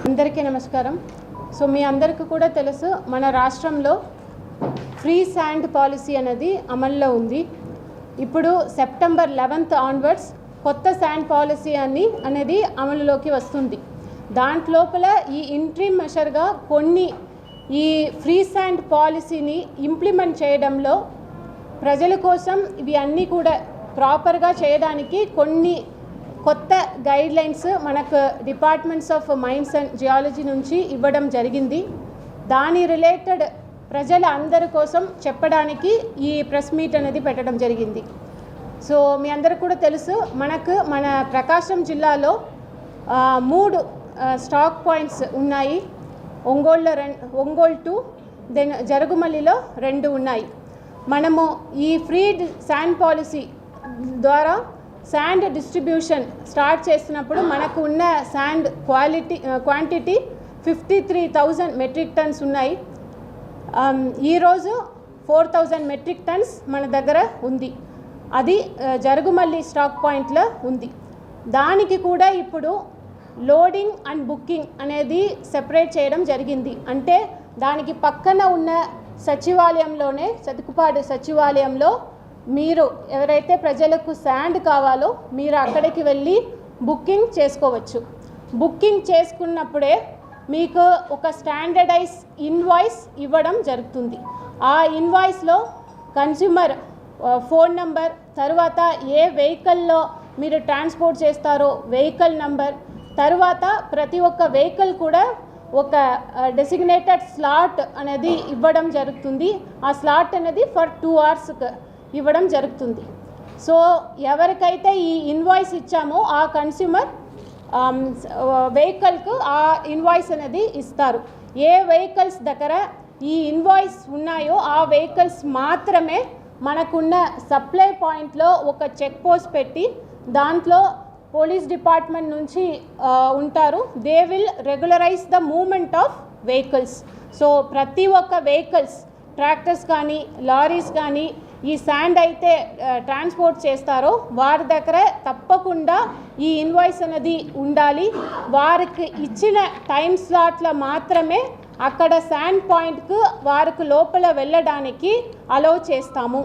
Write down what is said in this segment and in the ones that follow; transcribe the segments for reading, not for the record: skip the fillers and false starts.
అందరికీ నమస్కారం. సో మీ అందరికీ కూడా తెలుసు, మన రాష్ట్రంలో ఫ్రీ శాండ్ పాలసీ అనేది అమల్లో ఉంది. ఇప్పుడు సెప్టెంబర్ 11th ఆన్వర్డ్స్ కొత్త శాండ్ పాలసీ అనేది అమలులోకి వస్తుంది. దాంట్లోపల ఈ ఇంట్రీమ్ మెషర్గా కొన్ని ఈ ఫ్రీ శాండ్ పాలసీని ఇంప్లిమెంట్ చేయడంలో ప్రజల కోసం ఇవి అన్నీ కూడా ప్రాపర్గా చేయడానికి కొన్ని కొత్త గైడ్లైన్స్ మనకు departments of mines and geology నుంచి ఇవ్వడం జరిగింది. దాని రిలేటెడ్ ప్రజల అందరి కోసం చెప్పడానికి ఈ ప్రెస్ మీట్ అనేది పెట్టడం జరిగింది. సో మీ అందరికి కూడా తెలుసు, మన ప్రకాశం జిల్లాలో 3 స్టాక్ పాయింట్స్ ఉన్నాయి. ఒంగోలు 2, దెన్ జరుగుమల్లిలో 2 ఉన్నాయి. మనము ఈ ఫ్రీ శాండ్ పాలసీ ద్వారా శాండ్ డిస్ట్రిబ్యూషన్ స్టార్ట్ చేస్తున్నప్పుడు మనకు ఉన్న శాండ్ క్వాంటిటీ 53,000 మెట్రిక్ టన్స్ ఉన్నాయి. ఈరోజు 4,000 మెట్రిక్ టన్స్ మన దగ్గర ఉంది. అది జరుగుమల్లి స్టాక్ పాయింట్లో ఉంది. దానికి కూడా ఇప్పుడు లోడింగ్ అండ్ బుకింగ్ అనేది సెపరేట్ చేయడం జరిగింది. అంటే దానికి పక్కన ఉన్న సచివాలయంలోనే, సతుకుపాడు సచివాలయంలో మీరు ఎవరైతే ప్రజలకు శాండ్ కావాలో మీరు అక్కడికి వెళ్ళి బుకింగ్ చేసుకోవచ్చు. బుకింగ్ చేసుకున్నప్పుడే మీకు ఒక స్టాండర్డైజ్ ఇన్వాయిస్ ఇవ్వడం జరుగుతుంది. ఆ ఇన్వాయిస్లో కన్స్యూమర్ ఫోన్ నంబర్, తర్వాత ఏ వెహికల్లో మీరు ట్రాన్స్పోర్ట్ చేస్తారో వెహికల్ నంబర్, తర్వాత ప్రతి ఒక్క వెహికల్ కూడా ఒక డెసిగ్నేటెడ్ స్లాట్ అనేది ఇవ్వడం జరుగుతుంది. ఆ స్లాట్ అనేది ఫర్ 2 hours ఇవ్వడం జరుగుతుంది. సో ఎవరికైతే ఈ ఇన్వాయిస్ ఇచ్చామో ఆ కన్స్యూమర్ వెహికల్కు ఆ ఇన్వాయిస్ అనేది ఇస్తారు. ఏ వెహికల్స్ దగ్గర ఈ ఇన్వాయిస్ ఉన్నాయో ఆ వెహికల్స్ మాత్రమే మనకున్న సప్లై పాయింట్లో ఒక చెక్ పోస్ట్ పెట్టి దాంట్లో పోలీస్ డిపార్ట్మెంట్ నుంచి ఉంటారు. They will regularize the moment of vehicles. So ప్రతి ఒక్క వెహికల్స్, ట్రాక్టర్స్ కానీ లారీస్ కానీ ఈ శాండ్ అయితే ట్రాన్స్పోర్ట్ చేస్తారో వారి దగ్గర తప్పకుండా ఈ ఇన్వాయిస్ అనేది ఉండాలి. వారికి ఇచ్చిన టైం స్లాట్లో మాత్రమే అక్కడ శాండ్ పాయింట్కు వారికి లోపల వెళ్ళడానికి అలౌ చేస్తాము.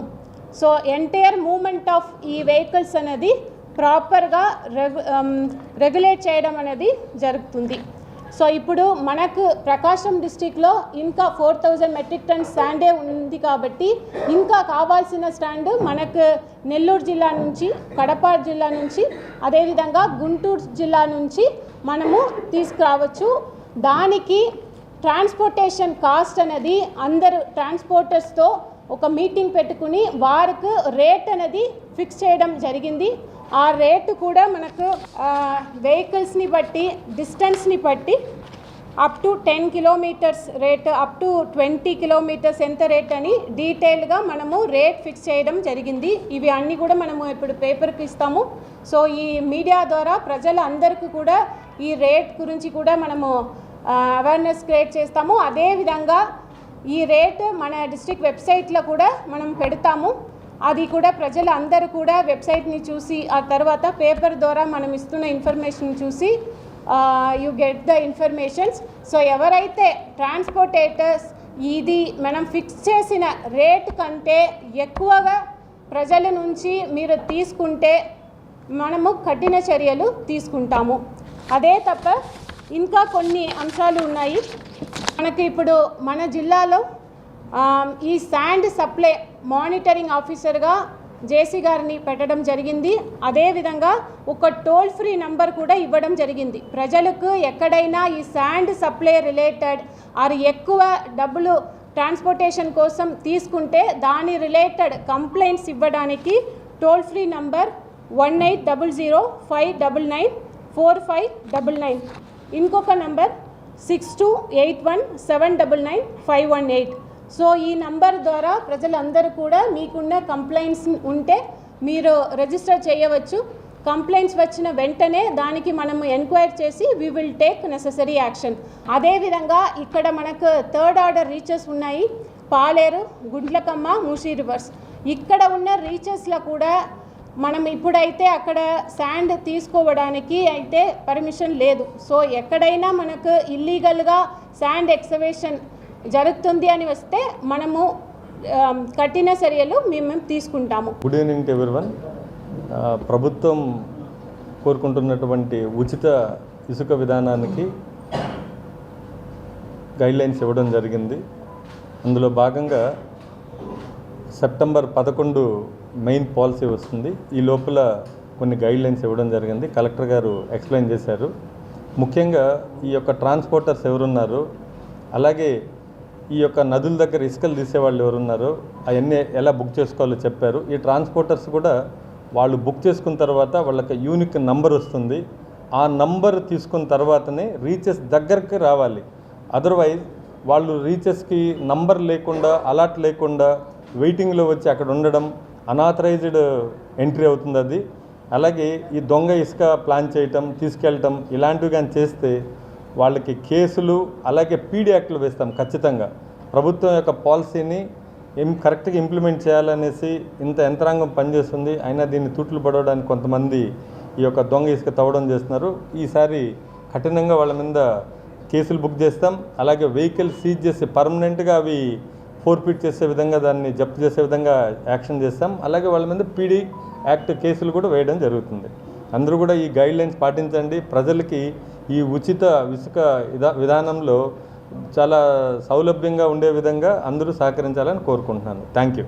సో ఎంటైర్ మూమెంట్ ఆఫ్ ఈ వెహికల్స్ అనేది ప్రాపర్గా రెగ్యులేట్ చేయడం అనేది జరుగుతుంది. సో ఇప్పుడు మనకు ప్రకాశం డిస్టిక్లో ఇంకా 4,000 మెట్రిక్ టన్స్ శాండే ఉంది కాబట్టి ఇంకా కావాల్సిన స్టాండ్ మనకు నెల్లూరు జిల్లా నుంచి, కడప జిల్లా నుంచి, అదేవిధంగా గుంటూరు జిల్లా నుంచి మనము తీసుకురావచ్చు. దానికి ట్రాన్స్పోర్టేషన్ కాస్ట్ అనేది అందరు ట్రాన్స్పోర్టర్స్తో ఒక మీటింగ్ పెట్టుకుని వారికి రేట్ అనేది ఫిక్స్ చేయడం జరిగింది. ఆ రేటు కూడా మనకు వెహికల్స్ని బట్టి, డిస్టెన్స్ని బట్టి up to 10 kilometres rate, up to 20 kilometres ఎంత రేట్ అని డీటెయిల్గా మనము రేట్ ఫిక్స్ చేయడం జరిగింది. ఇవి అన్నీ కూడా మనము ఇప్పుడు పేపర్కి ఇస్తాము. సో ఈ మీడియా ద్వారా ప్రజలందరికీ కూడా ఈ రేట్ గురించి కూడా మనము అవేర్నెస్ క్రియేట్ చేస్తాము. అదేవిధంగా ఈ రేట్ మన డిస్ట్రిక్ట్ వెబ్సైట్లో కూడా మనం పెడతాము. అది కూడా ప్రజలు అందరూ కూడా వెబ్సైట్ని చూసి ఆ తర్వాత పేపర్ ద్వారా మనం ఇస్తున్న ఇన్ఫర్మేషన్ చూసి you get the informations. So ఎవరైతే ట్రాన్స్పోర్టేటర్స్ ఇది మనం ఫిక్స్ చేసిన రేట్ కంటే ఎక్కువగా ప్రజల నుంచి మీరు తీసుకుంటే మనము కఠిన చర్యలు తీసుకుంటాము. అదే తప్ప ఇంకా కొన్ని అంశాలు ఉన్నాయి. మనకి ఇప్పుడు మన జిల్లాలో ఈ శాండ్ సప్లై మానిటరింగ్ ఆఫీసర్గా జేసీ గారిని పెట్టడం జరిగింది. అదేవిధంగా ఒక టోల్ ఫ్రీ నంబర్ కూడా ఇవ్వడం జరిగింది. ప్రజలకు ఎక్కడైనా ఈ శాండ్ సప్లై రిలేటెడ్ ఆర్ ఎక్కువ డబ్బులు ట్రాన్స్పోర్టేషన్ కోసం తీసుకుంటే దాని రిలేటెడ్ కంప్లైంట్స్ ఇవ్వడానికి టోల్ ఫ్రీ నంబర్ 1800599459. ఇంకొక నంబర్ 6281799518. సో ఈ నంబర్ ద్వారా ప్రజలందరూ కూడా మీకున్న కంప్లైంట్స్ ఉంటే మీరు రిజిస్టర్ చేయవచ్చు. కంప్లైంట్స్ వచ్చిన వెంటనే దానికి మనము ఎంక్వైరీ చేసి we will take necessary action. అదేవిధంగా ఇక్కడ మనకు 3rd ఆర్డర్ రీచెస్ ఉన్నాయి. పాలేరు, గుండ్లకమ్మ, మూసీ రివర్స్. ఇక్కడ ఉన్న రీచెస్లో కూడా మనం ఇప్పుడైతే అక్కడ శాండ్ తీసుకోవడానికి అయితే పర్మిషన్ లేదు. సో ఎక్కడైనా మనకు ఇల్లీగల్గా శాండ్ ఎక్స్కవేషన్ జరుగుతుంది అని వస్తే మనము కఠిన చర్యలు మేము తీసుకుంటాము. Good evening to everyone. ప్రభుత్వం కోరుకుంటున్నటువంటి ఉచిత ఇసుక విధానానికి గైడ్లైన్స్ ఇవ్వడం జరిగింది. అందులో భాగంగా సెప్టెంబర్ 11 మెయిన్ పాలసీ వస్తుంది. ఈ లోపల కొన్ని గైడ్లైన్స్ ఇవ్వడం జరిగింది. కలెక్టర్ గారు ఎక్స్ప్లెయిన్ చేశారు. ముఖ్యంగా ఈ యొక్క ట్రాన్స్పోర్టర్స్ ఎవరున్నారు, అలాగే ఈ యొక్క నదుల దగ్గర ఇసుకలు తీసేవాళ్ళు ఎవరున్నారో అవన్నీ ఎలా బుక్ చేసుకోవాలో చెప్పారు. ఈ ట్రాన్స్పోర్టర్స్ కూడా వాళ్ళు బుక్ చేసుకున్న తర్వాత వాళ్ళకి యూనిక్ నంబర్ వస్తుంది. ఆ నంబర్ తీసుకున్న తర్వాతనే రీచెస్ దగ్గరికి రావాలి. అదర్వైజ్ వాళ్ళు రీచెస్కి నంబర్ లేకుండా, అలాట్ లేకుండా వెయిటింగ్లో వచ్చి అక్కడ ఉండడం అనాథరైజ్డ్ ఎంట్రీ అవుతుంది అది. అలాగే ఈ దొంగ ఇసుక ప్లాన్ చేయటం, తీసుకెళ్ళటం ఇలాంటివి కానీ చేస్తే వాళ్ళకి కేసులు, అలాగే పీడీ యాక్ట్లు వేస్తాం ఖచ్చితంగా. ప్రభుత్వం యొక్క పాలసీని కరెక్ట్గా ఇంప్లిమెంట్ చేయాలనేసి ఇంత యంత్రాంగం పనిచేస్తుంది. అయినా దీన్ని తూట్లు పడవడానికి కొంతమంది ఈ యొక్క దొంగ ఇసుక తవ్వడం చేస్తున్నారు. ఈసారి కఠినంగా వాళ్ళ మీద కేసులు బుక్ చేస్తాం. అలాగే వెహికల్ సీజ్ చేసి పర్మనెంట్గా అవి ఫోర్ఫిట్ చేసే విధంగా, దాన్ని జప్తు చేసే విధంగా యాక్షన్ చేస్తాం. అలాగే వాళ్ళ మీద పీడీ యాక్ట్ కేసులు కూడా వేయడం జరుగుతుంది. అందరూ కూడా ఈ గైడ్లైన్స్ పాటించండి. ప్రజలకి ఈ ఉచిత ఇసుక విధానంలో చాలా సౌలభ్యంగా ఉండే విధంగా అందరూ సహకరించాలని కోరుకుంటున్నాను. Thank you.